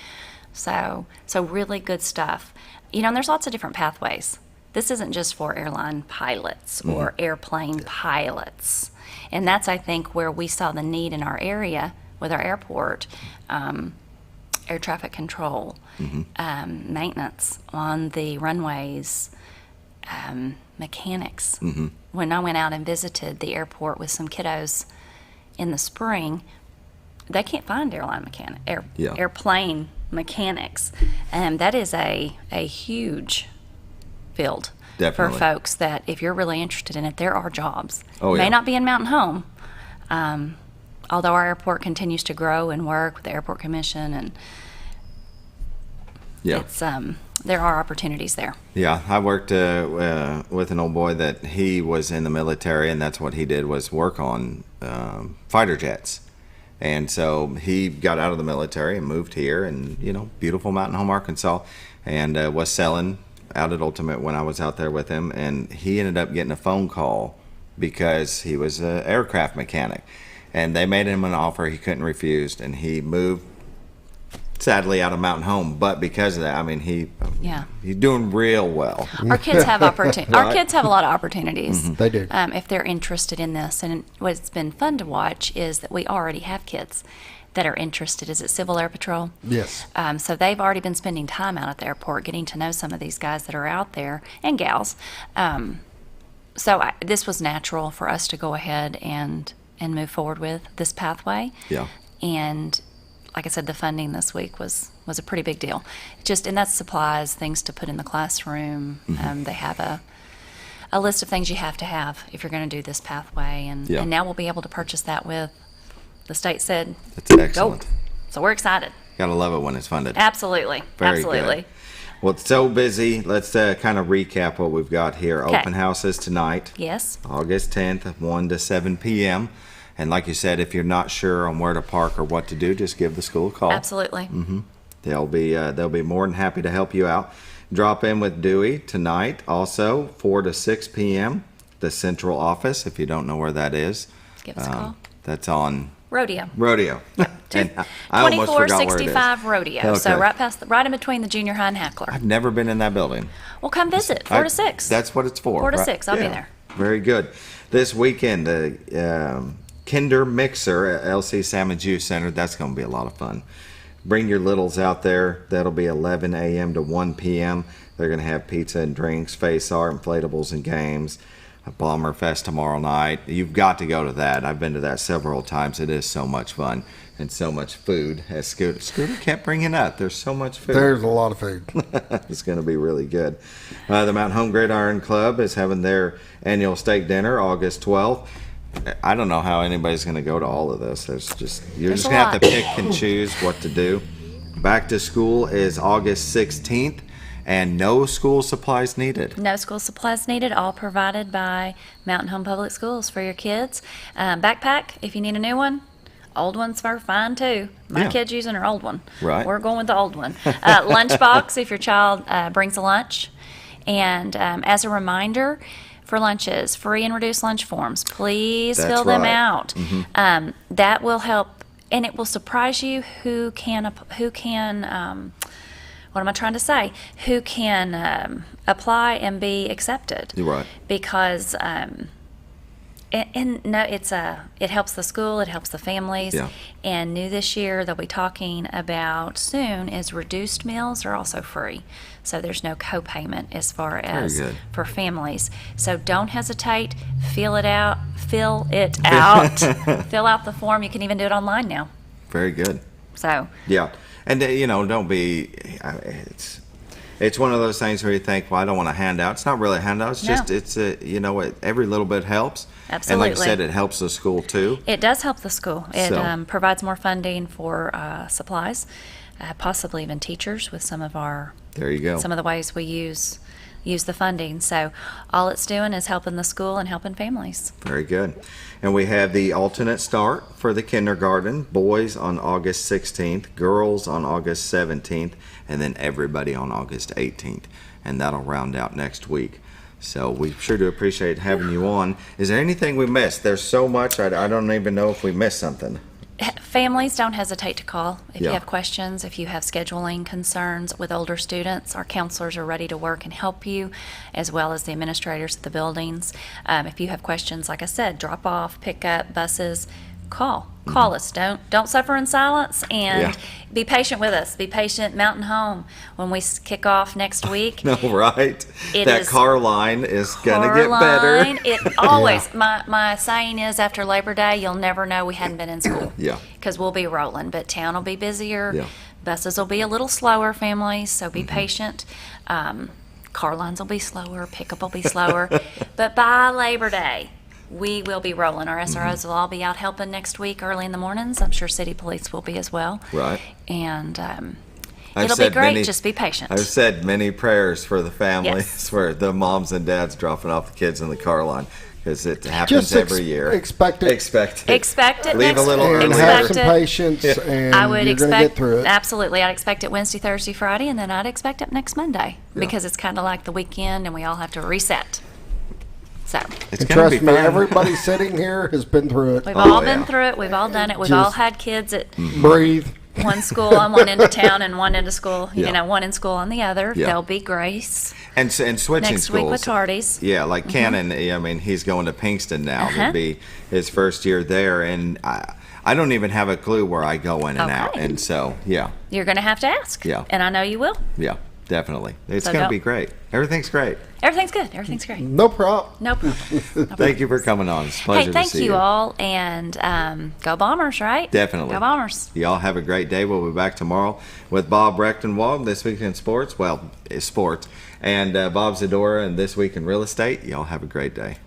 So really good stuff. And there's lots of different pathways. This isn't just for airline pilots or airplane pilots. And that's, I think, where we saw the need in our area with our airport, air traffic control, maintenance on the runways, mechanics. When I went out and visited the airport with some kiddos in the spring, they can't find airplane mechanics. And that is a huge field. Definitely. For folks that if you're really interested in it, there are jobs. Oh, May yeah. not be in Mountain Home, although our airport continues to grow and work with the Airport Commission, and it's there are opportunities there. Yeah, I worked with an old boy that he was in the military, and that's what he did was work on fighter jets. And so he got out of the military and moved here, and beautiful Mountain Home, Arkansas, and was selling out at Ultimate when I was out there with him, and he ended up getting a phone call because he was an aircraft mechanic, and they made him an offer he couldn't refuse, and he moved sadly out of Mountain Home, but because of that, I mean, he's doing real well. Our kids have opportunities. Our kids have a lot of opportunities. They do. If they're interested in this, and what's been fun to watch is that we already have kids that are interested. Is it Civil Air Patrol? Yes. So they've already been spending time out at the airport, getting to know some of these guys that are out there, and gals. This was natural for us to go ahead and move forward with this pathway. Yeah. And like I said, the funding this week was a pretty big deal. And that's supplies, things to put in the classroom. They have a list of things you have to have if you're going to do this pathway, and now we'll be able to purchase that with. The state said, that's excellent. Go. So we're excited. Gotta love it when it's funded. Absolutely. Very Absolutely. Good. Well, it's so busy. Let's kind of recap what we've got here. Okay. Open house is tonight. Yes. August 10th, 1 to 7 p.m. And like you said, if you're not sure on where to park or what to do, just give the school a call. Absolutely. Mm-hmm. They'll be more than happy to help you out. Drop in with Dewey tonight, also 4 to 6 p.m. The central office, if you don't know where that is. Give us a call. That's on Rodeo. And I almost forgot where it is. 2465 Rodeo. Okay. So right in between the junior high and Hackler. I've never been in that building. Well, come visit. 4 to 6. That's what it's for. 4 to right? 6. I'll be Yeah. there. Very good. This weekend, the Kinder Mixer at LC Salmon Juice Center, that's going to be a lot of fun. Bring your littles out there. That'll be 11 a.m. to 1 p.m. They're going to have pizza and drinks, face art, inflatables, and games. A Bomber Fest tomorrow night. You've got to go to that. I've been to that several times. It is so much fun and so much food. As Scooter kept bringing up, there's so much food. There's a lot of food. It's going to be really good. The Mountain Home Gridiron Club is having their annual steak dinner August 12th. I don't know how anybody's going to go to all of this. You're just going to have to pick and choose what to do. Back to school is August 16th. And no school supplies needed. No school supplies needed, all provided by Mountain Home Public Schools for your kids. Backpack, if you need a new one. Old ones are fine too. My kid's using her old one. Right. We're going with the old one. Lunchbox, if your child brings a lunch. And as a reminder, for lunches, free and reduced lunch forms. Please fill them out. Mm-hmm. That will help, and it will surprise you who can what am I trying to say? Who can apply and be accepted? You're right. Because it helps the school, it helps the families. Yeah. And new this year, they'll be talking about soon is reduced meals are also free. So there's no co-payment as far as for families. So don't hesitate. Fill it out. Fill out the form. You can even do it online now. Very good. So. Yeah. And, don't be, it's one of those things where you think, well, I don't want a handout. It's not really a handout. It's just, every little bit helps. Absolutely. And like I said, it helps the school too. It does help the school. It provides more funding for supplies, possibly even teachers with some of the ways we use the funding. So all it's doing is helping the school and helping families. Very good. And we have the alternate start for the kindergarten. Boys on August 16th, girls on August 17th, and then everybody on August 18th. And that'll round out next week. So we sure do appreciate having you on. Is there anything we missed? There's so much, I don't even know if we missed something. Families, don't hesitate to call if you have questions, if you have scheduling concerns with older students. Our counselors are ready to work and help you, as well as the administrators at the buildings. If you have questions, like I said, drop off, pick up, buses, call us. Don't suffer in silence, and be patient with us. Be patient. Mountain Home, when we kick off next week. No, right? That car line is gonna get better. It always. My saying is, after Labor Day, you'll never know we hadn't been in school. Because we'll be rolling, but town will be busier. Buses will be a little slower, families. So be patient. Car lines will be slower. Pickup will be slower. But by Labor Day, we will be rolling. Our SROs will all be out helping next week early in the mornings. I'm sure City Police will be as well. Right. And it'll be great. Just be patient. I've said many prayers for the families, for the moms and dads dropping off the kids in the car line, because it happens every year. Expect it. Expect it. Leave a little early. And have some patience, and I would you're going to get through it. Absolutely. I'd expect it Wednesday, Thursday, Friday, and then I'd expect it next Monday, because it's kind of like the weekend, and we all have to reset. So. And trust me, everybody sitting here has been through it. We've all been through it. We've all done it. We've all had kids at breathe. One school on one end of town and one end of school. One in school on the other. There'll be grace. And switching next schools. Week with tardies. Yeah, like Cannon. I mean, he's going to Pinkston now. It'll be his first year there, and I don't even have a clue where I go in and out. And so, you're going to have to ask. Yeah, and I know you will. Yeah. Definitely. It's going to be great. Everything's great. Everything's good. Everything's great. No problem. No problem. Thank you for coming on. It's a pleasure to see you. Hey, thank you all. And go Bombers, right? Definitely. Go Bombers. Y'all have a great day. We'll be back tomorrow with Bob Rechtenwald, This Week in Sports. Well, it's sports. And Bob Zadora and This Week in Real Estate. Y'all have a great day.